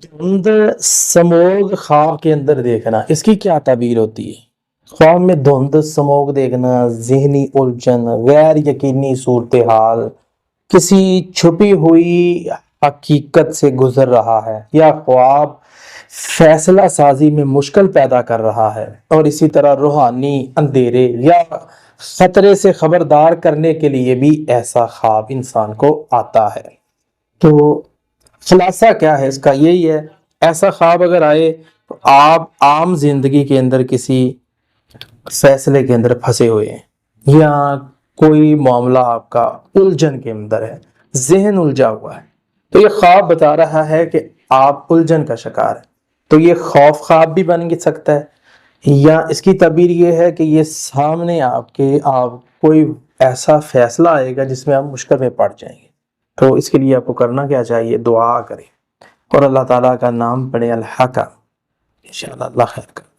دھند سموگ خواب کے اندر دیکھنا، اس کی کیا تعبیر ہوتی ہے؟ خواب میں دھند سموگ دیکھنا، ذہنی الجھن، غیر یقینی صورتحال، کسی چھپی ہوئی حقیقت سے گزر رہا ہے، یا خواب فیصلہ سازی میں مشکل پیدا کر رہا ہے، اور اسی طرح روحانی اندھیرے یا خطرے سے خبردار کرنے کے لیے بھی ایسا خواب انسان کو آتا ہے۔ تو خلاصہ کیا ہے اس کا؟ یہی ہے، ایسا خواب اگر آئے تو آپ عام زندگی کے اندر کسی فیصلے کے اندر پھنسے ہوئے ہیں، یا کوئی معاملہ آپ کا الجھن کے اندر ہے، ذہن الجھا ہوا ہے، تو یہ خواب بتا رہا ہے کہ آپ الجھن کا شکار ہیں۔ تو یہ خوف خواب بھی بن سکتا ہے، یا اس کی تعبیر یہ ہے کہ یہ سامنے آپ کوئی ایسا فیصلہ آئے گا جس میں آپ مشکل میں پڑ جائیں گے۔ تو اس کے لیے آپ کو کرنا کیا چاہیے؟ دعا کریں اور اللہ تعالیٰ کا نام پڑھیں، الحق، انشاءاللہ اللہ خیر کرے۔